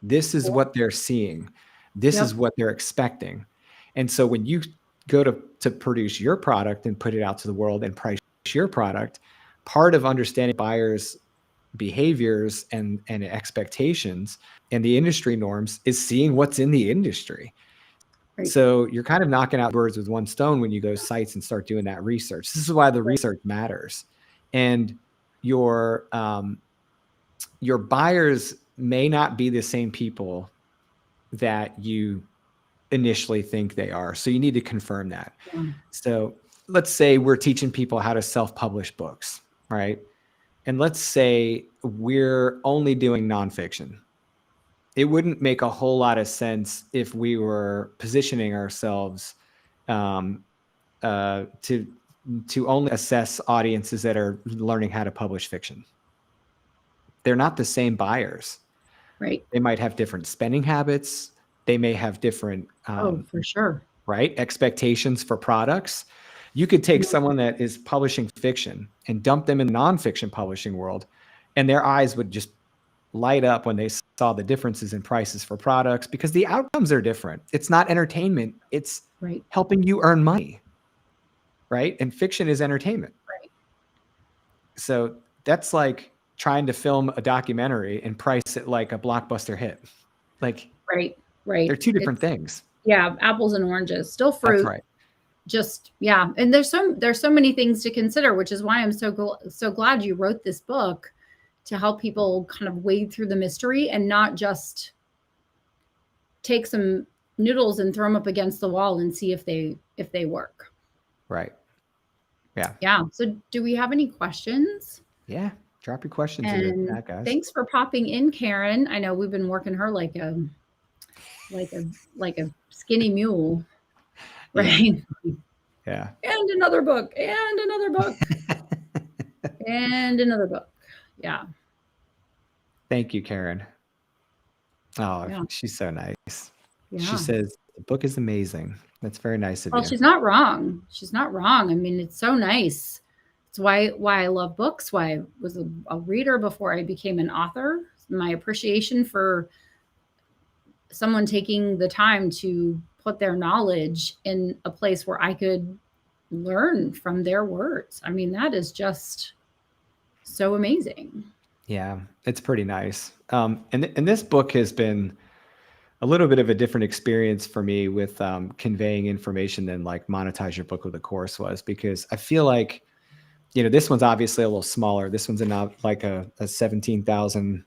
This is what they're seeing. This is what they're expecting. And so when you go to produce your product and put it out to the world and price your product, part of understanding buyers' behaviors and expectations and the industry norms is seeing what's in the industry. Right. So you're kind of knocking out birds with one stone when you go sites and start doing that research. This is why the research matters. And your buyers may not be the same people that you initially think they are. So you need to confirm that. So let's say we're teaching people how to self-publish books, right? and let's say we're only doing nonfiction. It wouldn't make a whole lot of sense if we were positioning ourselves um, to only assess audiences that are learning how to publish fiction. They're not the same buyers. Right. They might have different spending habits. They may have different Oh, for sure. right expectations for products. You could take Mhm. someone that is publishing fiction and dump them in the nonfiction publishing world, and their eyes would just light up when they saw the differences in prices for products, because the outcomes are different. It's not entertainment, it's Right. helping you earn money, right? And fiction is entertainment. Right. So that's like trying to film a documentary and price it like a blockbuster hit. Like, Right. Right. they're two different It's, things. yeah, apples and oranges, still That's fruit. right. Just yeah, and there's so many things to consider, which is why I'm so glad you wrote this book to help people kind of wade through the mystery and not just take some noodles and throw them up against the wall and see if they work. Right. Yeah. Yeah. So do we have any questions? Yeah. Drop your questions in the And chat, guys. thanks for popping in, Karen. I know we've been working her like a like a skinny mule, right? Yeah. And another book, and another book, and another book. Yeah. Thank you, Karen. Oh, Yeah. she's so nice. Yeah. She says the book is amazing. That's very nice of Well, you. she's not wrong. She's not wrong. I mean, it's so nice. It's why I love books, why I was a reader before I became an author. My appreciation for someone taking the time to put their knowledge in a place where I could learn from their words. I mean, that is just so amazing. Yeah, it's pretty nice. And this book has been a little bit of a different experience for me with conveying information than like Monetize Your Book with a Course was, because I feel like, this one's obviously a little smaller. This one's not like a 17,000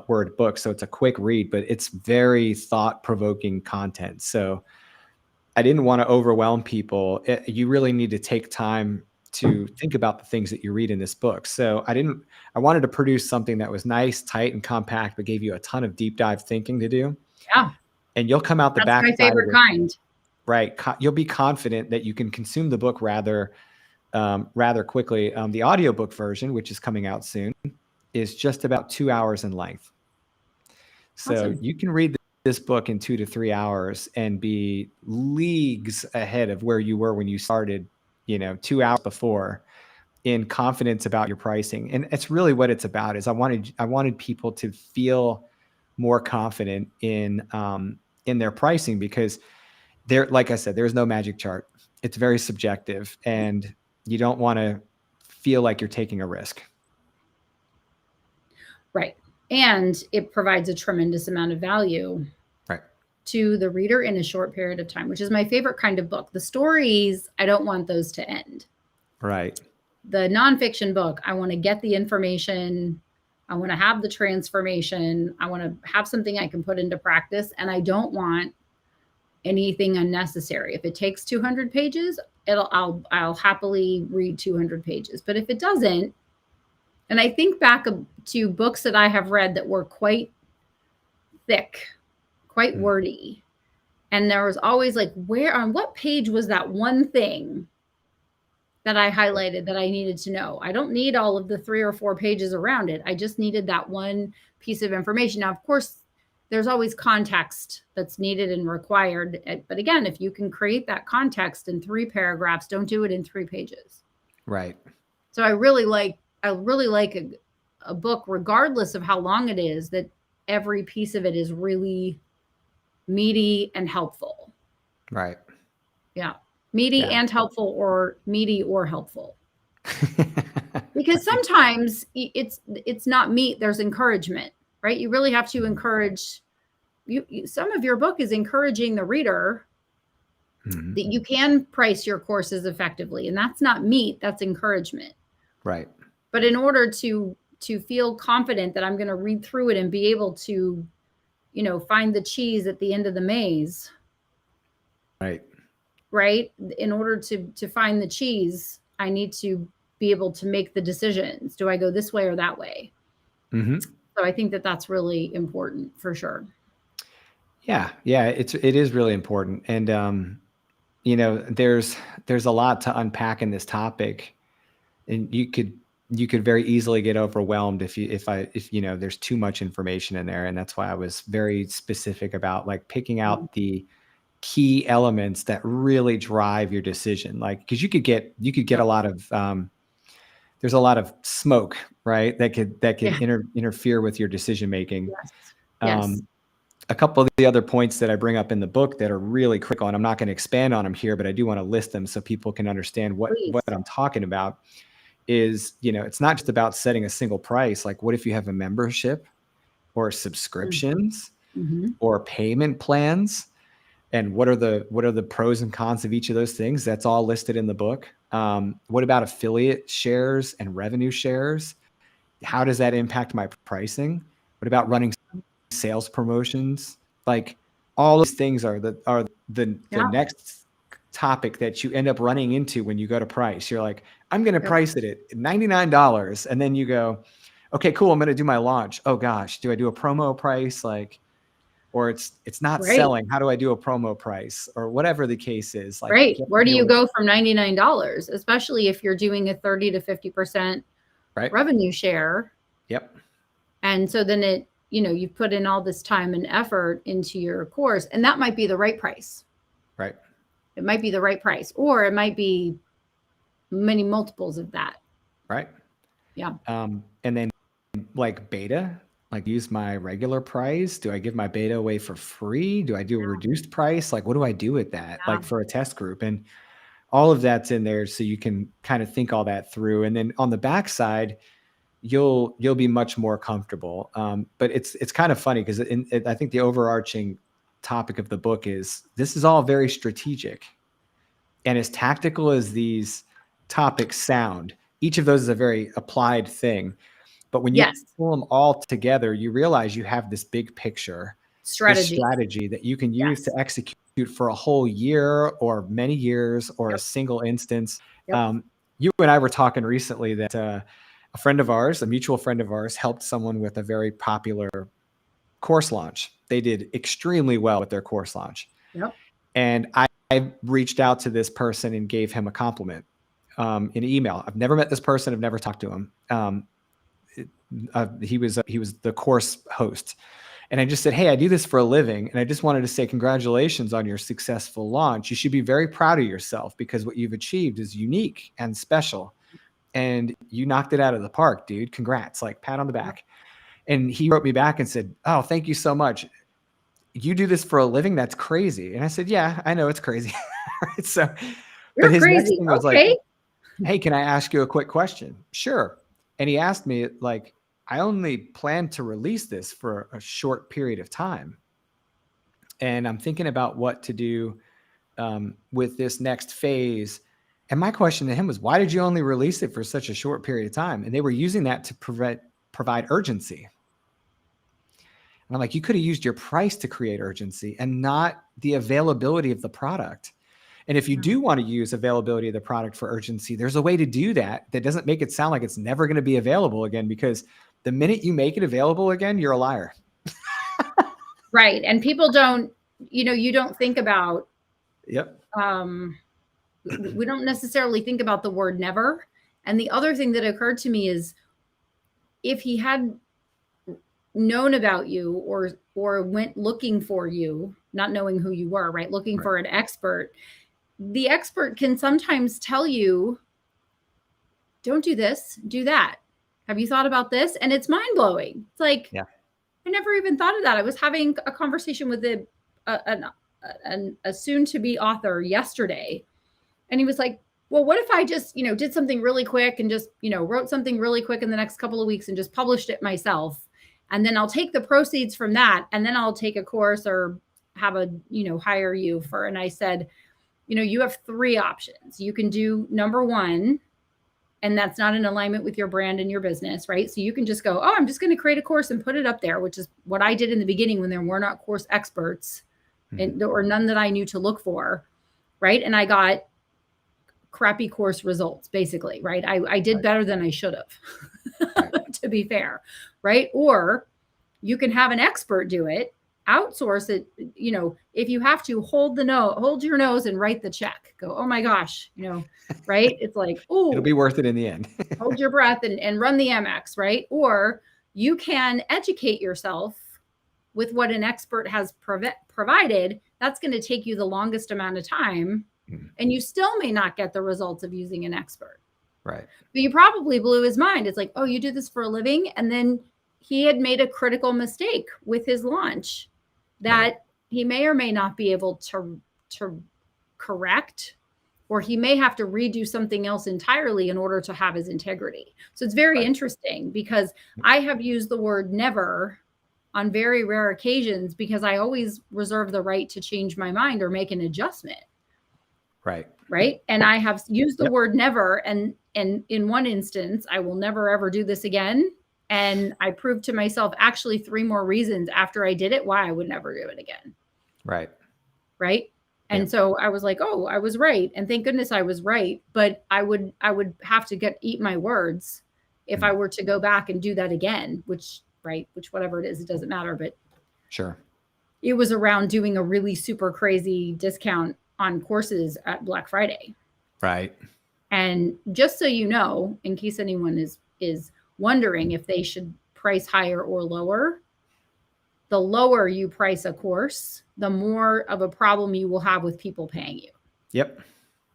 word book. So it's a quick read, but it's very thought-provoking content. So I didn't want to overwhelm people. You really need to take time to think about the things that you read in this book. So I wanted to produce something that was nice, tight, and compact, but gave you a ton of deep dive thinking to do. Yeah. And you'll come out the That's my backside favorite of it, kind. right? You'll be confident that you can consume the book rather quickly. The audiobook version, which is coming out soon, is just about 2 hours in length. So Awesome. you can read this book in 2 to 3 hours and be leagues ahead of where you were when you started, 2 hours before, in confidence about your pricing. And it's really what it's about. Is I wanted people to feel more confident in their pricing, because like I said, there's no magic chart. It's very subjective, and you don't want to feel like you're taking a risk. Right. And it provides a tremendous amount of value to the reader in a short period of time, which is my favorite kind of book. The stories, I don't want those to end. Right. The nonfiction book, I want to get the information. I want to have the transformation. I want to have something I can put into practice. And I don't want anything unnecessary. If it takes 200 pages, I'll happily read 200 pages. But if it doesn't, and I think back to books that I have read that were quite thick, quite wordy. And there was always like, where on what page was that one thing that I highlighted that I needed to know? I don't need all of the 3 or 4 pages around it. I just needed that one piece of information. Now, of course, there's always context that's needed and required. But again, if you can create that context in 3 paragraphs, don't do it in 3 pages. Right. So I really like a book, regardless of how long it is, that every piece of it is really meaty and helpful. Right. Yeah. Meaty and helpful, or meaty or helpful. Because sometimes it's not meat, there's encouragement, right? You really have to encourage some of your book is encouraging the reader that you can price your courses effectively, and that's not meat, that's encouragement. Right. But in order to feel confident that I'm going to read through it and be able to, find the cheese at the end of the maze. Right. Right. In order to find the cheese, I need to be able to make the decisions. Do I go this way or that way? Hmm. So I think that that's really important for sure. Yeah, it is really important. And there's a lot to unpack in this topic, and you could very easily get overwhelmed if there's too much information in there. And that's why I was very specific about like picking Mhm. out the key elements that really drive your decision. Like, because you could get a Yep. lot of there's a lot of smoke, right? That could Yeah. interfere with your decision making. Yes. Yes. Um, a couple of the other points that I bring up in the book that are really critical, and I'm not going to expand on them here, but I do want to list them so people can understand what Please. I'm talking about. Is, it's not just about setting a single price. Like, what if you have a membership or subscriptions Mm-hmm. or payment plans? And what are the pros and cons of each of those things? That's all listed in the book. What about affiliate shares and revenue shares? How does that impact my pricing? What about running sales promotions? Like, all these things are the Yeah. next topic that you end up running into when you go to price. You're like, I'm going to Yep. price it at $99, and then you go, okay, cool, I'm going to do my launch. Oh gosh, do I do a promo price? Like, or it's not Right. selling. How do I do a promo price, or whatever the case is? Like, Right. you have to Where do be you able to, go from $99, especially if you're doing a 30 to 50% right? revenue share? Yep. And so then you've put in all this time and effort into your course, and that might be the right price. Right. It might be the right price, or it might be many multiples of that. Right. Yeah. And then, like, beta, like, use my regular price. Do I give my beta away for free? Do I do a reduced price? Like, what do I do with that? Yeah. Like, for a test group, and all of that's in there, so you can kind of think all that through. And then on the backside, you'll be much more comfortable. But it's kind of funny because I think the overarching topic of the book is this is all very strategic, and as tactical as these topics sound, each of those is a very applied thing. But when you Yes. pull them all together, you realize you have this big picture, this Strategy. strategy that you can use to Yes. execute for a whole year or many years or a Yep. single instance. Yep. You and I were talking recently that a friend of ours, a mutual friend of ours, helped someone with a very popular course launch. They did extremely well with their course launch. Yep. And I reached out to this person and gave him a compliment in email. I've never met this person. I've never talked to him. He was the course host. And I just said, hey, I do this for a living. And I just wanted to say congratulations on your successful launch. You should be very proud of yourself because what you've achieved is unique and special. And you knocked it out of the park, dude. Congrats. Like, pat on the Yep. back. And he wrote me back and said, oh, thank you so much. You do this for a living? That's crazy. And I said, yeah, I know it's crazy. So, but You're his next crazy. thing was like, Okay. hey, can I ask you a quick question? Sure. And he asked me, like, I only plan to release this for a short period of time. And I'm thinking about what to do with this next phase. And my question to him was, why did you only release it for such a short period of time? And they were using that to provide urgency. And I'm like, you could have used your price to create urgency and not the availability of the product. And if you do want to use availability of the product for urgency, there's a way to do that that doesn't make it sound like it's never going to be available again, because the minute you make it available again, you're a liar. Right. And people don't, you don't think about, Yep. we don't necessarily think about the word never. And the other thing that occurred to me is if he had known about you or went looking for you, not knowing who you were, right? Looking Right. for an expert, the expert can sometimes tell you, don't do this, do that. Have you thought about this? And it's mind blowing. It's like, Yeah. I never even thought of that. I was having a conversation with a soon to be author yesterday. And he was like, well, what if I just, did something really quick and just, wrote something really quick in the next couple of weeks and just published it myself. And then I'll take the proceeds from that. And then I'll take a course or have hire you for. And I said, you have three options. You can do number one, and that's not in alignment with your brand and your business, right? So you can just go, oh, I'm just going to create a course and put it up there, which is what I did in the beginning when there were not course experts or none that I knew to look for, right? And I got crappy course results, basically, right? I did Right. better than I should have, Right. to be fair, right? Or you can have an expert do it, outsource it. If you have to hold your nose and write the check, go, oh my gosh, right? It's like, It'll oh, be worth it in the end. hold your breath and run the MX, right? Or you can educate yourself with what an expert has provided. That's going to take you the longest amount of time, and you still may not get the results of using an expert. Right. But you probably blew his mind. It's like, oh, you do this for a living? And then he had made a critical mistake with his launch that Right. he may or may not be able to correct, or he may have to redo something else entirely in order to have his integrity. So it's very Right. interesting, because I have used the word never on very rare occasions, because I always reserve the right to change my mind or make an adjustment. Right. Right. And I have used the Yep. word never. And in one instance, I will never, ever do this again. And I proved to myself actually 3 more reasons after I did it why I would never do it again. Right. Right. And Yep. so I was like, oh, I was right. And thank goodness I was right. But I would have to eat my words if I were to go back and do that again, which whatever it is, it doesn't matter. But Sure. it was around doing a really super crazy discount on courses at Black Friday. Right. And just so you know, in case anyone is wondering if they should price higher or lower, the lower you price a course, the more of a problem you will have with people paying you. Yep.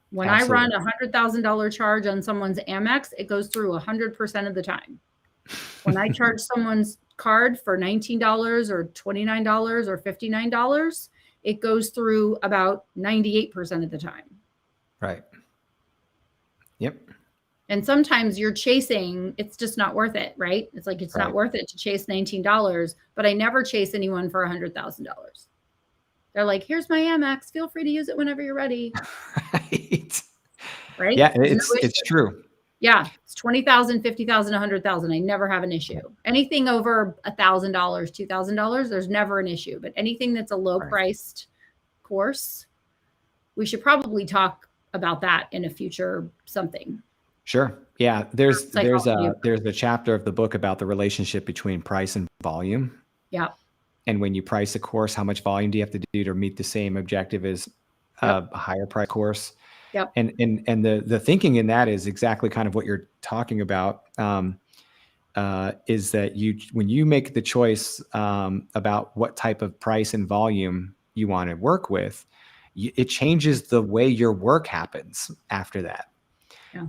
When Absolutely. I run $100,000 charge on someone's Amex, it goes through 100% of the time. When I charge someone's card for $19 or $29 or $59, it goes through about 98% of the time. Right. Yep. And sometimes you're chasing, it's just not worth it, right? It's like, it's not Right. worth it to chase $19, but I never chase anyone for $100,000. They're like, here's my Amex, feel free to use it whenever you're ready. Right. Right? Yeah, There's no it's issue. true. Yeah, it's 20,000, 50,000, 100,000. I never have an issue. Anything over $1,000, $2,000, there's never an issue. But anything that's a low priced course, we should probably talk about that in a future something. Sure. Yeah, there's Psychology. a chapter of the book about the relationship between price and volume. Yeah. And when you price a course, how much volume do you have to do to meet the same objective as a higher price course? Yep. And the thinking in that is exactly kind of what you're talking about. Is that when you make the choice about what type of price and volume you want to work with, it changes the way your work happens after that.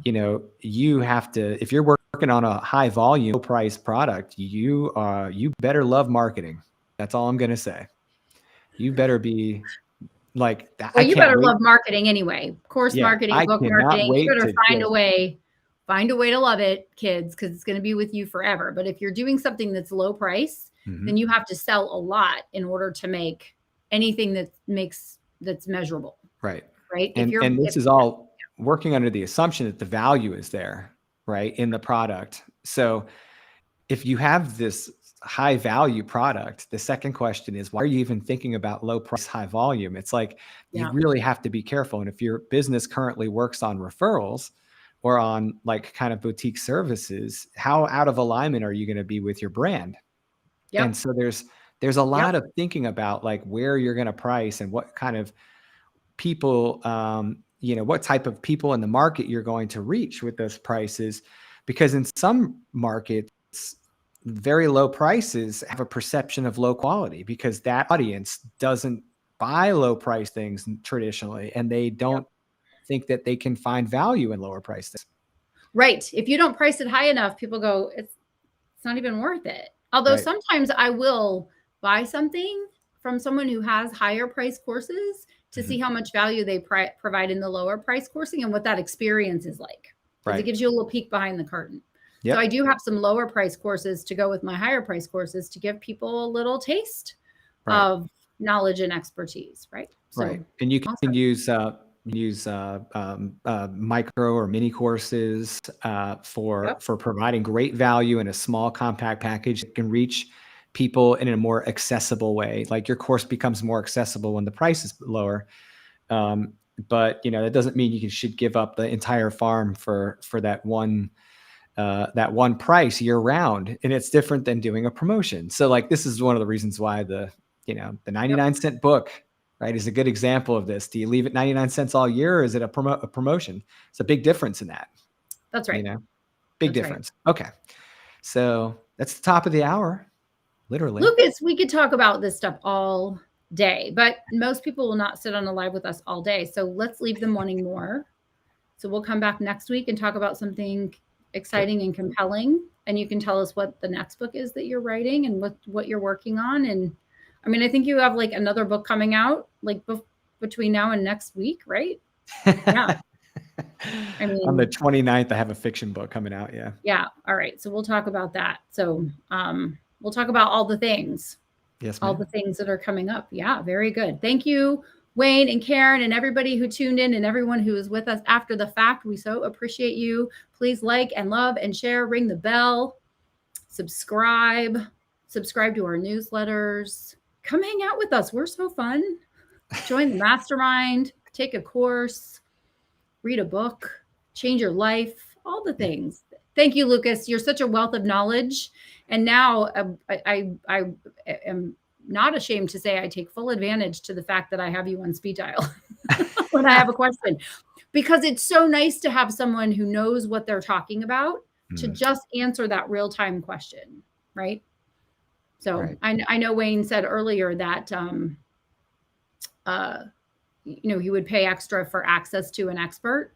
Yeah. You have to, if you're working on a high volume, low price product, you better love marketing. That's all I'm going to say. You better be like that. Well, you better love marketing anyway. Course marketing, book marketing. You better find a way to love it, kids, because it's going to be with you forever. But if you're doing something that's low price, then you have to sell a lot in order to make anything that's measurable. Right. Right. And this is all working under the assumption that the value is there, right, in the product. So if you have this high value product, the second question is, why are you even thinking about low price, high volume? It's like, you really have to be careful. And if your business currently works on referrals or on like kind of boutique services, how out of alignment are you going to be with your brand? Yep. And so there's a lot of thinking about like where you're going to price and what kind of people, what type of people in the market you're going to reach with those prices, because in some markets, very low prices have a perception of low quality because that audience doesn't buy low price things traditionally, and they don't think that they can find value in lower price things. Right. If you don't price it high enough, people go, it's not even worth it. Although sometimes I will buy something from someone who has higher price courses to see how much value they provide in the lower price coursing and what that experience is like. Because it gives you a little peek behind the curtain. Yep. So I do have some lower price courses to go with my higher price courses to give people a little taste of knowledge and expertise. Right. So, and you can use micro or mini courses for providing great value in a small compact package that can reach people in a more accessible way. Like your course becomes more accessible when the price is lower. but that doesn't mean you should give up the entire farm for that one price year round. And it's different than doing a promotion. So like, this is one of the reasons why the 99-cent book, right, is a good example of this. Do you leave it 99 cents all year, or is it a promotion? It's a big difference in that. That's right. Big difference. Right. Okay. So that's the top of the hour, literally. Lucas, we could talk about this stuff all day, but most people will not sit on a live with us all day. So let's leave them wanting more. So we'll come back next week and talk about something exciting and compelling. And you can tell us what the next book is that you're writing and what you're working on. And I mean, I think you have like another book coming out like between now and next week, right? Yeah. I mean, on the 29th, I have a fiction book coming out. Yeah. Yeah. All right. So we'll talk about that. So we'll talk about all the things. Yes, ma'am. All the things that are coming up. Yeah. Very good. Thank you, Wayne and Karen and everybody who tuned in and everyone who is with us after the fact. We so appreciate you. Please like and love and share, ring the bell, subscribe to our newsletters. Come hang out with us. We're so fun. Join the mastermind, take a course, read a book, change your life, all the things. Thank you, Lucas. You're such a wealth of knowledge. And now I am not ashamed to say I take full advantage to the fact that I have you on speed dial when I have a question, because it's so nice to have someone who knows what they're talking about to just answer that real-time question, right? So right. I know Wayne said earlier that, he would pay extra for access to an expert.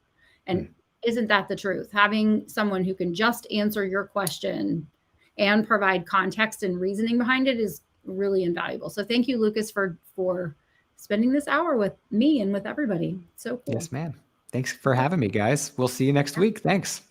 And isn't that the truth? Having someone who can just answer your question and provide context and reasoning behind it is really invaluable. So thank you, Lucas, for spending this hour with me and with everybody. So cool. Yes, ma'am. Thanks for having me, guys. We'll see you next week. Thanks.